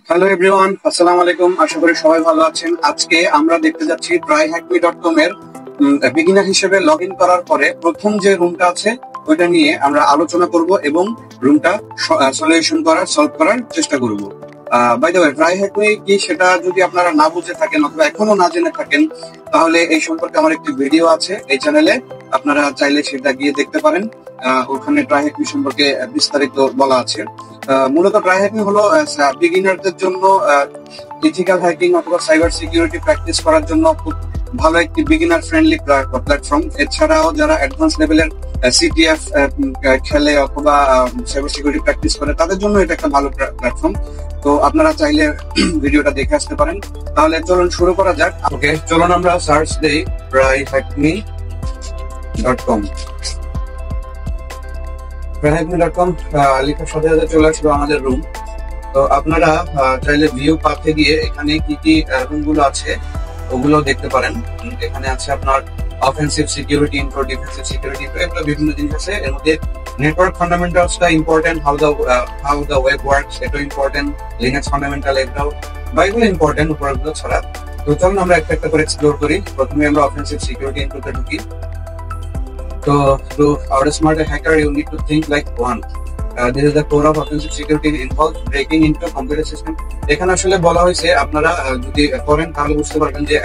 Hello everyone, আসসালামু আলাইকুম। আশা করি সবাই ভালো আছেন। আজকে আমরা দেখতে যাচ্ছি tryhackme.com এর বিগিনার হিসেবে লগ ইন করার পরে প্রথম যে রুমটা আছে ওইটা নিয়ে আমরা আলোচনা করব এবং রুমটা সলভ করার চেষ্টা করব। বাই দ্য ওয়ে, tryhackme কি সেটা যদি আপনারা না বুঝে থাকেন অথবা এখনো না জেনে থাকেন, তাহলে এই সম্পর্কে আমার একটি ভিডিও আছে এই চ্যানেলে, আপনারা চাইলে সেটা গিয়ে দেখতে পারেন। ওখানে tryhackme সম্পর্কে বিস্তারিত বলা আছে। মূলত tryhackme হলো বিগিনারদের জন্য ইথিক্যাল হ্যাকিং অথবা সাইবার সিকিউরিটি প্র্যাকটিস করার জন্য খুব ভালো একটি বিগিনার ফ্রেন্ডলি প্ল্যাটফর্ম। এছাড়াও যারা অ্যাডভান্স লেভেলের সিটিএফ খেলে অথবা সাইবার সিকিউরিটি প্র্যাকটিস করে তাদের জন্য এটা একটা ভালো প্ল্যাটফর্ম। তো আপনারা চাইলে ভিডিওটা দেখে আসতে পারেন। তাহলে চলুন শুরু করা যাক। ওকে, চলুন আমরা সার্চ দেই tryhackme.com। tryhackme.com লেখার সাথে সাথে চলে আসলো আমাদের রুম। তো আপনারা চাইলে ভিউ পাথে গিয়ে এখানে কি কি রুম গুলো আছে ওগুলো দেখতে পারেন। এখানে আছে আপনার অফেন্সিভ সিকিউরিটি, ইনফ্রো ডিফেন্সিভ সিকিউরিটি, এগুলো বিভিন্ন জিনিস আছে। এর মধ্যে নেটওয়ার্ক ফান্ডামেন্টালসটা important, how the web works এটা ইম্পর্টেন্ট, লিনাক্স ফান্ডামেন্টাল এগুলো বা এগুলো ইম্পর্টেন্ট উপরগুলো ছাড়া। তো চলুন আমরা একটা একটা করে এক্সপ্লোর করি। প্রথমে আমরা অফেন্সিভ সিকিউরিটি ইনফ্রোতে ঢুকি। So, to outsmart a hacker, you need to think like one. This is the core of offensive security involves breaking into computer system. এখানে আসলে বলা হয়েছে আপনারা যদি করেন তাহলে বুঝতে পারবেন যে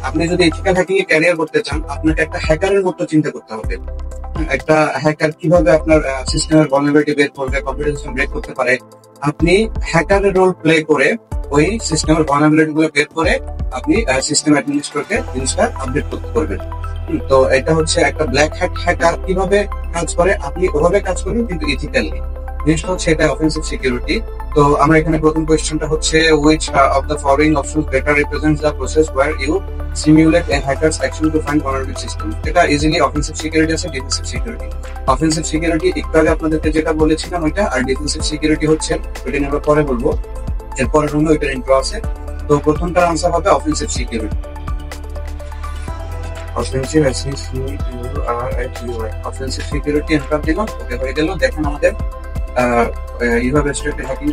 আপনি যদি এথিক্যাল হ্যাকিং এ ক্যারিয়ার করতে চান, আপনাকে একটা হ্যাকারের মতো চিন্তা করতে হবে। একটা হ্যাকার কিভাবে আপনার সিস্টেমের ভালনারেবিলিটি বের করবে, কম্পিউটার সিস্টেম ব্রেক করতে পারে, আপনি হ্যাকারের রোল প্লে করে ওই সিস্টেমের ভালনারেবিলিটি গুলো বের করে আপনি সিস্টেম অ্যাডমিনিস্ট্রেটরকে জিনিসটা আপডেট করতে পারবেন। তো এটা হচ্ছে একটা ব্ল্যাক হ্যাট হ্যাকার কিভাবে কাজ করে, আপনি ওভাবে কাজ করবেন কিন্তু ইথিক্যালি। জিনিসটা হচ্ছে এটা অফেন্সিভ সিকিউরিটি। তো আমরা এখানে প্রথম কোয়েশ্চেনটা হচ্ছে which of the following options better represents the process where you simulate a hacker's action to find vulnerable system? এটা ইজিলি অফেন্সিভ সিকিউরিটি আছে, ডিফেন্সিভ সিকিউরিটি। অফেন্সিভ সিকিউরিটি একটু আগে আপনাদেরকে যেটা বলেছিলাম ওইটা, আর ডিফেন্সিভ সিকিউরিটি হচ্ছে ওইটা নিয়ে আমরা পরে বলবো। এরপরের রুমে ওইটার ইন্ট্রো আছে। তো প্রথমটার আনসার হবে offensive security. Offensive offensive security enter দিলাম। ওকে, হয়ে গেল। দেখেন আমাদের you have started hacking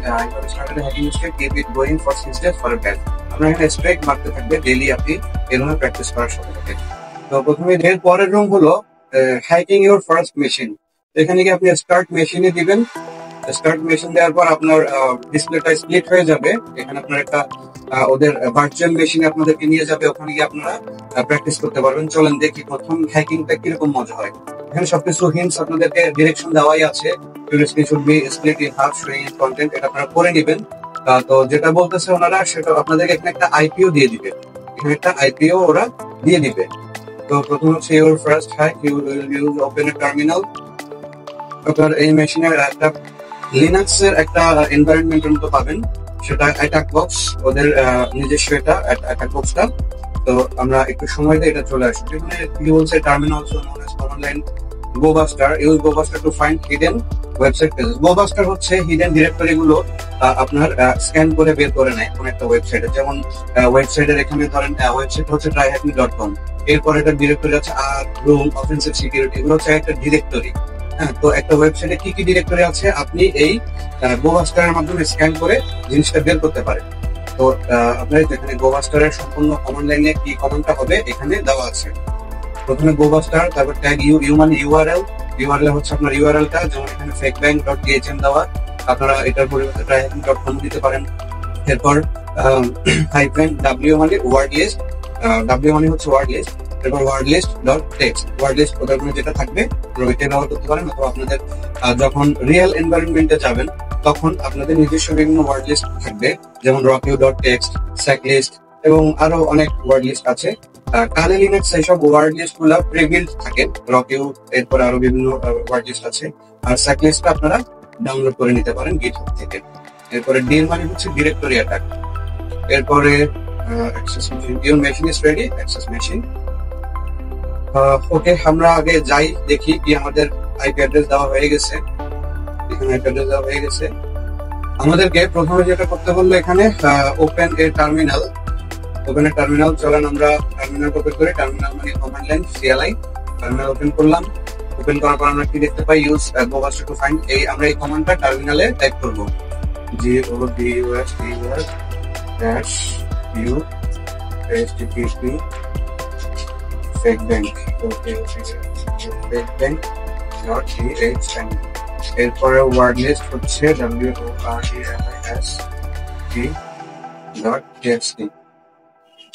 mistake, keep it going for 6 days for a bad. আপনার এখানে স্ট্রাইক মারতে থাকবে ডেইলি, আপনি এরকম প্র্যাকটিস করার সাথে সাথে। তো প্রথমে এর পরের রুম হলো হ্যাকিং ইউর ফার্স্ট মেশিন। এখানে কি আপনি স্টার্ট মেশিনে দিবেন। স্টার্ট মেশিন দেওয়ার পর আপনার ডিসপ্লেটা স্প্লিট হয়ে যাবে। এখানে আপনার একটা ওদের ভার্চুয়াল মেশিনে আপনাদেরকে নিয়ে যাবে, ওখানে গিয়ে আপনারা প্র্যাকটিস করতে পারবেন। চলেন দেখি প্রথম হ্যাকিংটা কিরকম মজা হয়। এখানে সবকিছু হিন্টস আপনাদেরকে ডিরেকশন দেওয়াই আছে। should be split in half showing content, এটা আপনারা করে নেবেন। তো যেটা বলতেছে ওনারা সেটা আপনাদেরকে এখানে একটা আইপিও দিয়ে দিবে, এখানে একটা আইপিও ওরা দিয়ে দিবে। তো প্রথম হচ্ছে your first hack, you will use open a terminal। আপনার এই মেশিনের একটা লিনাক্স এর একটা এনভায়রনমেন্টের মতো পাবেন, সেটা অ্যাটাক বক্স, ওদের নিজস্ব এটা অ্যাটাক বক্সটা। তো আমরা একটু সময় দিয়ে এটা চলে আসবো। এখানে কি বলছে, terminal command line Gobuster, use Gobuster to find hidden website pages. Gobuster হচ্ছে হিডেন ডিরেক্টরি গুলো আপনার স্ক্যান করে বের করে নেয় কোন একটা ওয়েবসাইটে। যেমন ওয়েবসাইটের এখানে ধরেন ওয়েবসাইট হচ্ছে tryhackme.com, এরপর একটা ডিরেক্টরি আছে আর রুম, অফেন্সিভ সিকিউরিটি, এগুলো হচ্ছে একটা ডিরেক্টরি। হ্যাঁ, তো একটা ওয়েবসাইটে কি কি ডিরেক্টরি আছে আপনি এই গোবাস্টারের মাধ্যমে স্ক্যান করে জিনিসটা বের করতে পারেন। তো আপনার এখানে গোবাস্টারের সম্পূর্ণ কমান্ড লাইনে কি কমান্ডটা হবে এখানে দেওয়া আছে। প্রথমে গোবাস্টার, তারপর ট্যাগ ইউ মানে ইউআরএল হচ্ছে আপনার ইউআরএলটা, যেমন এখানে fakebank.thm দেওয়া, আপনারা এটার পরিবর্তে tryhackme.com দিতে পারেন। এরপর -w মানে ওয়ার্ড লিস্ট, w মানে হচ্ছে ওয়ার্ড লিস্ট, এরপর wordlist.text, ওয়ার্ডলিস্ট ওটার মধ্যে যেটা থাকবে ওইটা ব্যবহার করতে পারেন। অথবা আপনাদের যখন রিয়েল এনভায়রনমেন্টে যাবেন তখন আপনাদের নিজস্ব বিভিন্ন ওয়ার্ড লিস্ট থাকবে, যেমন rockview.txt, sackList এবং আরো অনেক ওয়ার্ড লিস্ট আছে। কালে লিনাক্স এইসব ওয়ার্ড লিস্ট গুলা প্রিবিল্ড থাকে, রকিউ এরপর আরো বিভিন্ন ওয়ার্ড লিস্ট আছে। আর sackList আপনারা ডাউনলোড করে নিতে পারেন গিটহাব থেকে। এরপরে ডির মানে হচ্ছে ডিরেক্টরি অ্যাটাক। এরপরে access machine, your machine is ready, access machine. Okay, আমরা আগে যাই দেখি কি আমাদের আইপি অ্যাড্রেস দেওয়া হয়ে গেছে। এখানে আইপি অ্যাড্রেস দেওয়া হয়ে গেছে। আমাদেরকে প্রথমে যেটা করতে বললো এখানে ওপেন এ টার্মিনাল। ওপেন এ টার্মিনাল, চলেন আমরা টার্মিনাল ওপেন করি। টার্মিনাল মানে command line CLI। Terminal open করলাম। ওপেন করার পর আমরা কি দেখতে পাই, ইউজ গোবাস্টার টু ফাইন্ড, আমরা এই কমান্ডটা টার্মিনালে টাইপ করব। GODUS dash U HTTP fake bank fakebank.thn এরপরে ওয়ার্ড লিস্ট হচ্ছে WORDLIST.txt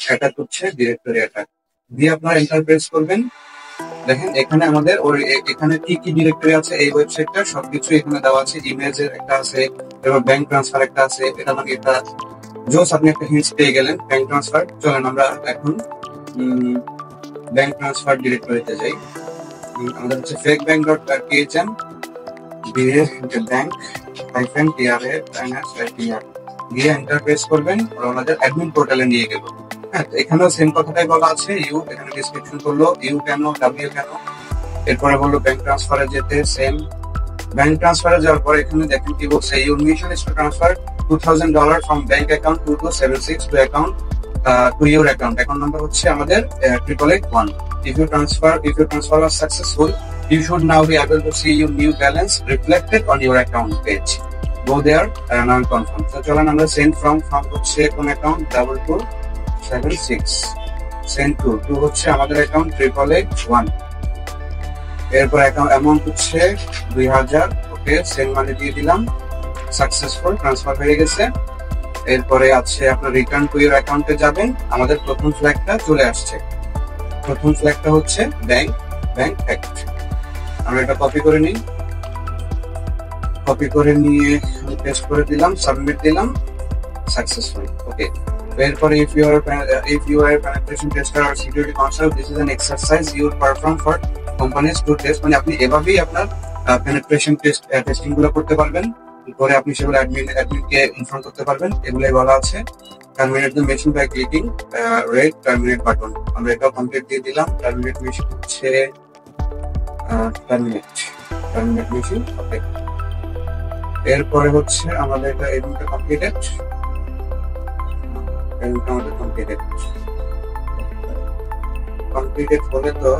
অ্যাটাক হচ্ছে ডিরেক্টরি অ্যাটাক দিয়ে আপনারা এন্টার প্রেস করবেন। দেখেন এখানে আমাদের এখানে কি কি ডিরেক্টরি আছে এই ওয়েবসাইটটা সবকিছু এখানে দেওয়া আছে। ইমেজের একটা আছে, এবার ব্যাংক ট্রান্সফার একটা আছে, এটা মানে একটা জোস আপনি একটা হিন্টস পেয়ে গেলেন ব্যাংক ট্রান্সফার। চলেন আমরা এখন ব্যাংক ট্রান্সফার ডিরেক্টরিতে যাই। আমাদের হচ্ছে fakebank.thm দিয়ে ব্যাংক -tra দিয়ে এন্টার প্রেস করবেন, আমাদের অ্যাডমিন পোর্টালে নিয়ে গেল। হ্যাঁ, এখানেও সেম কথাটাই বলা আছে, ইউ এখানে ডিসক্রিপশন করলো ইউ কেন ডাব্লিউ কেন, এরপরে বললো ব্যাংক ট্রান্সফারে যেতে সেম। ব্যাংক ট্রান্সফারে যাওয়ার পর এখানে দেখেন কি বলছে, your mission is to transfer $2,000 from bank account 2276 to account to your account number হচ্ছে আমাদের 888-1. If your transfer was successful, you should now be able to see your new balance reflected on your account page. Go there and confirm. So চলেন আমরা send from হচ্ছে কোন account 2276 send to হচ্ছে আমাদের account 888-1. এরপর account amount হচ্ছে 2000, ওকে send money দিয়ে দিলাম, সাকসেসফুল ট্রান্সফার হয়ে গেছে। এরপরে আছে আপনার রিটার্ন টু ইউর অ্যাকাউন্টে যাবেন, আমাদের প্রথম ফ্ল্যাগটা চলে আসছে। প্রথম ফ্ল্যাগটা হচ্ছে ব্যাংক অ্যাক্ট। আমরা এটা কপি করে নিই, কপি করে নিয়ে পেস্ট করে দিলাম, সাবমিট দিলাম, সাকসেসফুল। ওকে, এরপরে if you are a penetration tester or security consultant, this is an exercise you perform for companies to test, মানে আপনি এভাবেই আপনার penetration টেস্টিং গুলো করতে পারবেন। পরে আপনি সেগুলো অ্যাডমিনকে ইনফর্ম করতে পারবেন। এগুলোই বলা আছে terminate the machine by clicking red terminate button. আমরা এটা কমপ্লিট দিয়ে দিলাম। টার্মিনেট মেশিন হচ্ছে টার্মিনেট মেশিন। ওকে, এরপরে হচ্ছে আমাদের এটা এডমিনটা কমপ্লিটেড, আমাদের কমপ্লিটেড হলে তো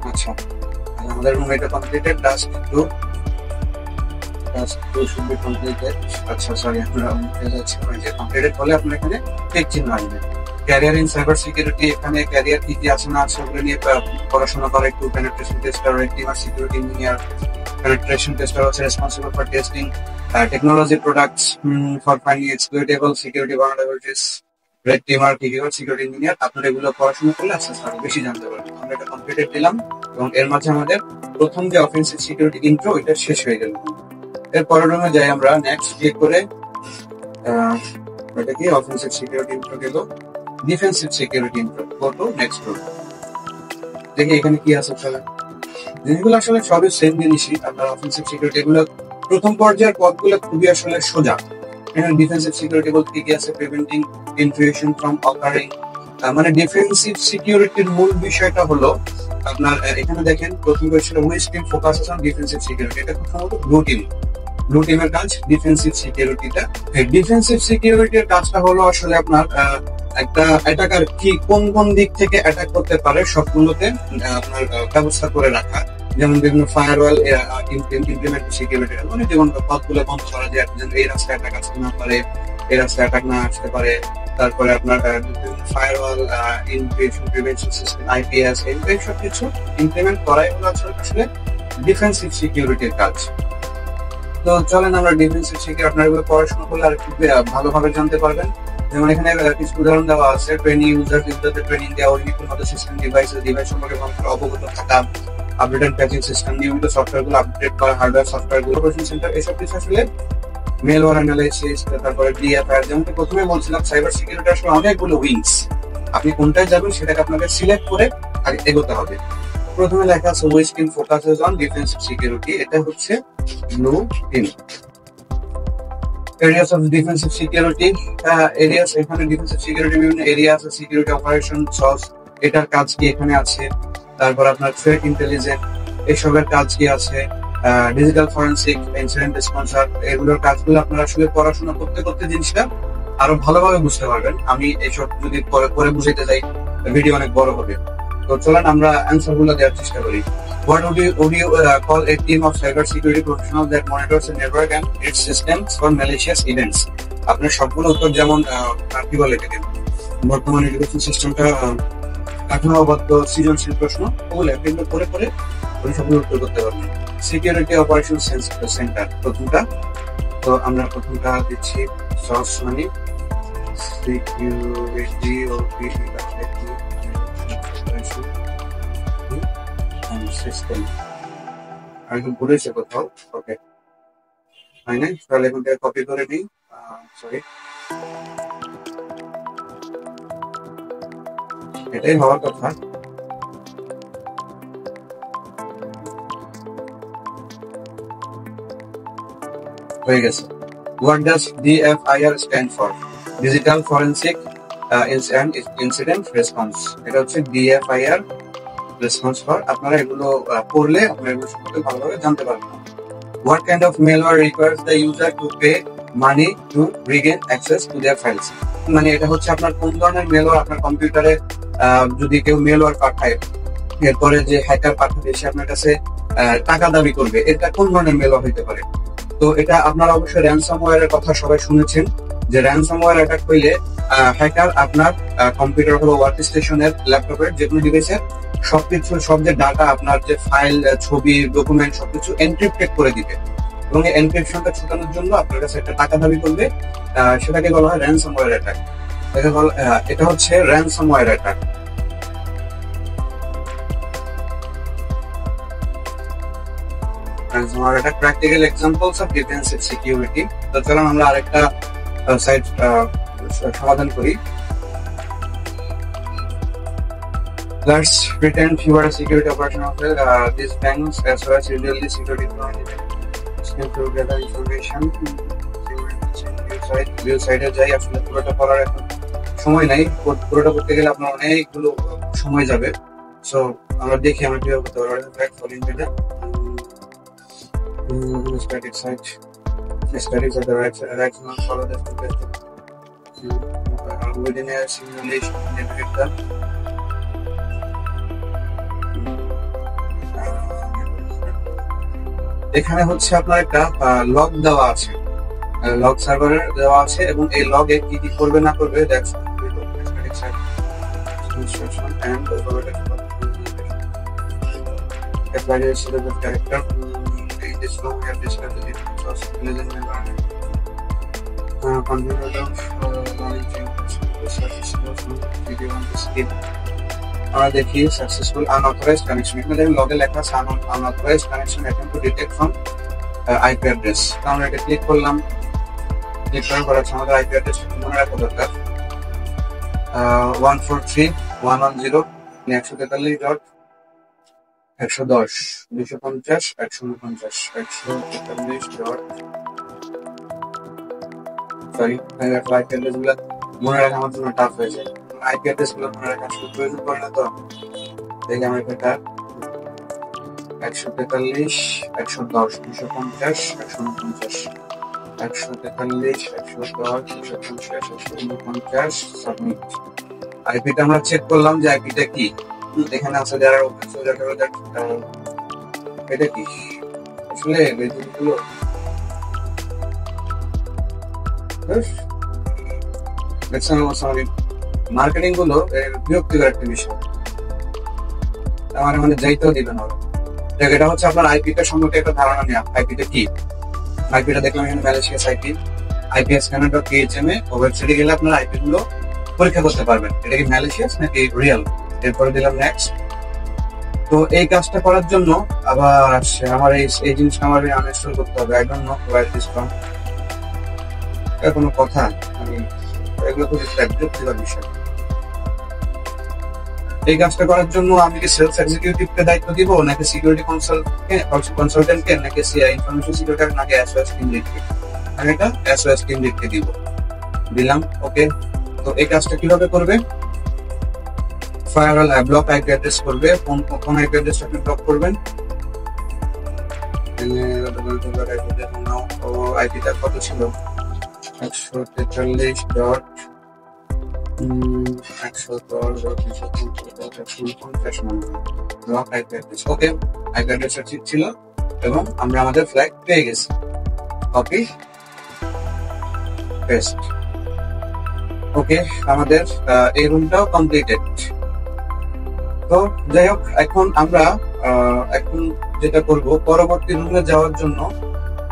আচ্ছা, আমাদের এটা completed, task 2 should be completed. আচ্ছা সরি, আমরা যাচ্ছি যে কমপ্লিটেড হলে আপনার এখানে টিক চিহ্ন আসবে। ক্যারিয়ার ইন সাইবার সিকিউরিটি, এখানে ক্যারিয়ার কি কি আছে না আছে ওগুলো নিয়ে পড়াশোনা করা একটু। পেনিট্রেশন টেস্টার, রেড টিম আর সিকিউরিটি ইঞ্জিনিয়ার। পেনিট্রেশন টেস্টার হচ্ছে responsible for testing technology products for finding exploitable security vulnerabilities. Red team আর কি সিকিউরিটি ইঞ্জিনিয়ার। আপনারা এগুলো পড়াশোনা করলে আস্তে আস্তে বেশি জানতে পারবেন। আমরা এটা কমপ্লিটেড দিলাম এবং এর মাঝে আমাদের প্রথম যে অফেন্সিভ সিকিউরিটি ইন্ট্রো এটা শেষ হয়ে গেল। এর পরের রুমে যাই আমরা, নেক্সট ক্লিক করে এটা কি অফেন্সিভ সিকিউরিটি ইন্ট্রো গেল, defensive security intro. Go to next room, দেখি এখানে কি আছে। চলে জিনিসগুলো আসলে সবই সেম জিনিসই। আপনার অফেন্সিভ সিকিউরিটি এগুলো প্রথম পর্যায়ের পদগুলো খুবই আসলে সোজা। এখানে ডিফেন্সিভ সিকিউরিটি বলতে কি আছে, প্রিভেন্টিং ইন্ট্রুশন ফ্রম অকারিং। মানে ডিফেন্সিভ সিকিউরিটির মূল বিষয়টা হলো আপনার এখানে দেখেন প্রথম question, which team focuses on defensive security. এটা খুব সম্ভবত ব্লু টিমের কাজ ডিফেন্সিভ সিকিউরিটিটা। ডিফেন্সিভ সিকিউরিটির কাজটা হলো আসলে আপনার একটা অ্যাটাকার কি কোন দিক থেকে অ্যাটাক করতে পারে সবগুলোতে আপনার ব্যবস্থা করে রাখা। যেমন বিভিন্ন ফায়ারওয়াল ইমপ্লিমেন্ট সিকিউরিটি, মানে যেমন পথগুলো বন্ধ করা যায়, এই রাস্তায় অ্যাটাক আসতে না পারে, এই রাস্তায় অ্যাটাক না আসতে পারে। তারপরে আপনার firewall invasion prevention system, IPS, এই সব কিছু ইমপ্লিমেন্ট করা, এগুলো আসলে ডিফেন্সিভ সিকিউরিটির কাজ। তো চলেন আমরা ডিফেন্সিভ সিকিউরিটি আপনার এগুলো পড়াশোনা করলে আর একটু ভালোভাবে জানতে পারবেন। যেমন এখানে কিছু উদাহরণ দেওয়া আছে, ট্রেনিং ইউজারদের ট্রেনিং দেওয়া, নিপুণ সিস্টেম ডিভাইস সম্পর্কে অবগত থাকা, আপডেট এন্ড প্যাচিং সিস্টেম, নিয়মিত সফটওয়্যার গুলো আপডেট করা, হার্ডওয়্যার সফটওয়্যার গুলো, অপারেশন সেন্টার, এসব কিছু আসলে মেলওয়্যার অ্যানালাইসিস। তারপরে ডিএফআইআর, যেমন প্রথমে বলছিলাম সাইবার সিকিউরিটি আসলে অনেকগুলো উইংস। আপনি কোনটায় যাবেন সেটাকে আপনাকে সিলেক্ট করে আগে এগোতে হবে। প্রথমে লেখা আছে which team focuses on defensive security, এটা হচ্ছে blue team. Areas of defensive security, areas, এখানে ডিফেন্সিভ সিকিউরিটি বিভিন্ন এরিয়া আছে। সিকিউরিটি অপারেশন সস, এটার কাজ কি এখানে আছে। তারপর আপনার থ্রেট ইন্টেলিজেন্স, এসবের কাজ কি আছে। ডিজিটাল ফরেনসিক, ইনসিডেন্ট রেসপন্স, এগুলোর কাজগুলো আপনারা আসলে পড়াশোনা করতে করতে জিনিসটা আরো ভালোভাবে বুঝতে পারবেন। আমি এইসব যদি পরে বুঝাইতে যাই ভিডিও অনেক বড় হবে। তো চলেন আমরা অ্যান্সার গুলো দেওয়ার চেষ্টা করি। What would you call a team of cybersecurity professionals that monitors the network and its systems for malicious events? আপনার সবগুলো উত্তর যেমন কি বলে এটাকে, বর্তমান এডুকেশন সিস্টেমটা কাঠামোবদ্ধ সৃজনশীল প্রশ্ন, ওগুলো কিন্তু পরে সবগুলো উত্তর করতে পারবেন। সিকিউরিটি অপারেশন সেন্টার প্রথমটা, তো আমরা প্রথমটা দিচ্ছি সস মানে সিকিউরিটি সিস্টেম। আর একটু ভুলেছে কোথাও, ওকে হয় না, তাহলে এখন থেকে কপি করে নিই। সরি, এটাই হওয়ার কথা। হয়ে গেছে। What does DFIR stand for? Digital Forensic and Incident Response. এটা হচ্ছে DFIR রেসপন্স ফর। আপনারা এগুলো পড়লে আপনারা এগুলো সম্পর্কে ভালোভাবে জানতে পারবেন। What kind of malware requires the user to pay money to regain access to their files? মানে এটা হচ্ছে আপনার কোন ধরনের মেলওয়্যার আপনার কম্পিউটারে যদি কেউ মেলওয়্যার পাঠায়, এরপরে যে হ্যাকার পাঠাবে সে আপনার কাছে টাকা দাবি করবে, এটা কোন ধরনের মেলওয়্যার হতে পারে? তো এটা আপনারা অবশ্যই র্যানসামওয়্যারের কথা সবাই শুনেছেন, যে র্যানসামওয়্যার অ্যাটাক হইলে হ্যাকার আপনার কম্পিউটার অথবা ওয়ার্ক স্টেশনের ল্যাপটপের যে কোনো ডিভাইসের সবকিছু, সব যে ডাটা, আপনার যে ফাইল, ছবি, ডকুমেন্ট সবকিছু এনক্রিপ্টেড করে দিবে এবং এই এনক্রিপশনটা ছুটানোর জন্য আপনার কাছে একটা টাকা দাবি করবে। সেটাকে বলা হয় র্যানসামওয়্যার অ্যাটাক। এটা হচ্ছে ransomware attack. ransomware attack, practical examples of defensive security. তো চলুন আমরা আরেকটা সাইট সমাধান করি। Let's pretend you are a security operation officer. These banks as well as usually security to gather information. View site যাই, আসলে পুরোটা পড়ার এখন সময় নাই, পুরোটা করতে গেলে আপনার অনেকগুলো সময় যাবে। সো আমরা দেখি আমরা কিভাবে করতে পারবো। Static site. Statics are the right now follow the step. Within a simulation, navigator. এখানে হচ্ছে আপনার একটা লগ দেওয়া আছে, লগ সার্ভারের দেওয়া আছে এবং এই লগে কি কি করবে না করবে দেখো। Instruction and evaluation of the character. This room we have discussed the different sources of intelligence environment. Computer monitoring video on the skip. আমরা দেখি successful unauthorized connection। এখানে দেখুন লগে লেখা আছে unauthorized connection attempt to detect from IP address। আমরা এটা click করলাম, ক্লিক করার পর আমাদের IP address মনে রাখা দরকার 143.110.143.110 250 149 সরি ফ্লাইট অ্যাড্রেস গুলো মনে রাখা আমার জন্য টাফ হয়ে যায়। আইপি অ্যাড্রেস গুলো মনে রাখা শুধু প্রয়োজন পড়ে না। তো দেখি আমার এটা 143 110 250 149 143 110 250 149 সাবমিট। আইপিটা আমরা চেক করলাম যে আইপিটা কি, এখানে আছে যারা ওপেন সোর্স এটা কি আসলে বেসিকগুলো মার্কেটিং গুলো বিরক্তিকর একটা বিষয়, আমার মানে যাইতেও দিবে না। এটা হচ্ছে আপনার আইপিটা সম্পর্কে একটা ধারণা নেওয়া। আইপিটা কি, আইপিটা দেখলাম এখানে ম্যালেশিয়াস আইপি, IPScanner.khm এ ওয়েবসাইটে গেলে আপনার আইপি গুলো পরীক্ষা করতে পারবেন এটা কি ম্যালেশিয়াস নাকি রিয়েল। এরপরে দিলাম নেক্সট। তো এই কাজটা করার জন্য আবার আসছে আমার এই জিনিসটা আমার আনইনস্টল করতে হবে। I don't know where this from. এটা কোনো কথা, আমি এগুলো খুব বিরক্তিকর বিষয়। এই কাজটা করার জন্য আমি কি সেলস এক্সিকিউটিভকে দায়িত্ব দিব নাকি সিকিউরিটি কনসালটেন্টকে নাকি ইনফরমেশন সিকিউরিটি নাকি এসওএস টিম লিডকে? আমি এটা এসওএস টিম লিডকে দিব, দিলাম ওকে। তো এই কাজটা কিভাবে করবে? ফায়ারওয়াল ব্লক আইপি অ্যাড্রেস করবে, কোন আইপি অ্যাড্রেস আপনি ব্লক করবেন। আইপিটা কত ছিল 143.110.250 ওকে, আইপি অ্যাড্রেসটা ঠিক ছিল এবং আমরা আমাদের ফ্ল্যাগ পেয়ে গেছি। Copy paste. ওকে, আমাদের এই রুমটাও কমপ্লিটেড। তো যাই হোক, এখন আমরা এখন যেটা করব, পরবর্তী রুমে যাওয়ার জন্য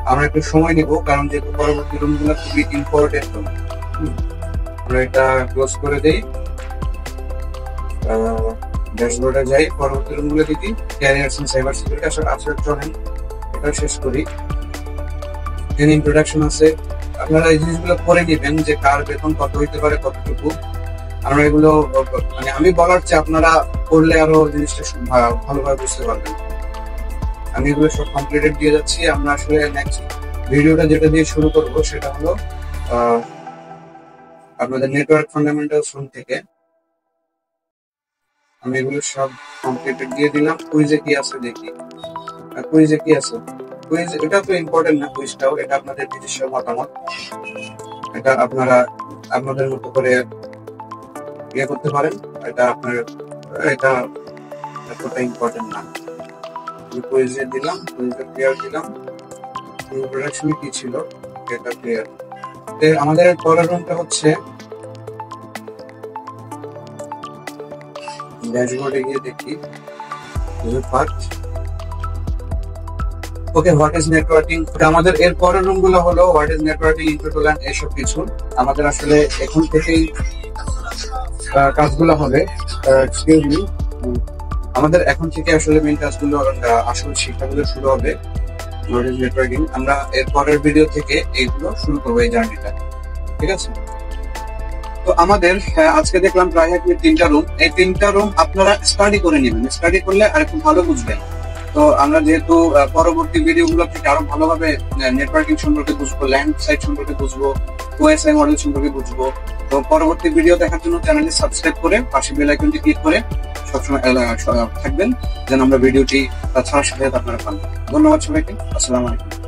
আমরা একটু সময় নিব, কারণ যেহেতু পরবর্তী রুমগুলো খুবই ইম্পর্টেন্ট রুম। আমরা এটা ক্লোজ করে দেই, ড্যাশবোর্ডে যাই, পরবর্তী রুমগুলো দেখি। ক্যারিয়ার্স এন্ড সাইবার সিকিউরিটি আসলে চলেন এটা শেষ করি। ইন্ট্রোডাকশন আছে, আপনারা এই জিনিসগুলো করে নেবেন যে কার বেতন কত হইতে পারে, কতটুকু। আমরা এগুলো মানে আমি বলার চেয়ে আপনারা করলে আরো জিনিসটা ভালোভাবে বুঝতে পারবেন। আমি এগুলো সব কমপ্লিটেড দিয়ে যাচ্ছি। আমরা আসলে নেক্সট ভিডিওটা যেটা দিয়ে শুরু করব সেটা হলো আপনাদের নেটওয়ার্ক ফান্ডামেন্টালস রুম থেকে। আমি এগুলো সব কমপ্লিটেড দিয়ে দিলাম। কুইজে কি আছে দেখি। কুইজে কি আছে? কুইজ এটা তো ইম্পর্টেন্ট না, কুইজটাও এটা আপনাদের নিজস্ব মতামত, এটা আপনারা আপনাদের মতো করে ইয়ে করতে পারেন। এটা আপনার এটা এতটা ইম্পর্টেন্ট না। কুইজে দিলাম, কুইজে ক্লিয়ার দিলাম। ইন্ট্রোডাকশনে কি ছিল এটা ক্লিয়ার। আমাদের পরের রুমটা হচ্ছে ড্যাশবোর্ডে গিয়ে দেখি part. Okay, what is networking. আমাদের এর পরের রুম গুলো হলো হোয়াট ইজ নেটওয়ার্কিং, ইন্ট্রোটুলান, এসব কিছু। আমাদের আসলে এখন থেকেই কাজগুলো হবে। এক্সকিউজ মি, আমাদের এখন থেকে আসলে মেইন কাজগুলো, আসল শিক্ষাগুলো শুরু হবে। হোয়াট ইজ নেটওয়ার্কিং, আমরা এর পরের ভিডিও থেকে এইগুলো শুরু করবো, এই জার্নিটা। ঠিক আছে? তো আমাদের আজকে দেখলাম প্রায় 3টা রুম। এই 3টা রুম আপনারা স্টাডি করে নেবেন, স্টাডি করলে আর একটু ভালো বুঝবেন। তো আমরা যেহেতু পরবর্তী ভিডিওগুলো থেকে আরো ভালোভাবে নেটওয়ার্কিং সম্পর্কে বুঝবো, ল্যান্ড সাইট সম্পর্কে বুঝবো, ওএসআই মডেল সম্পর্কে বুঝবো। তো পরবর্তী ভিডিও দেখার জন্য চ্যানেলটি সাবস্ক্রাইব করে পাশে বেল আইকনটি ক্লিক করে সবসময় থাকবেন, যেন আমরা ভিডিওটি ছাড়ার সাথে আপনারা পান। ধন্যবাদ সবাইকে, আসসালামু আলাইকুম।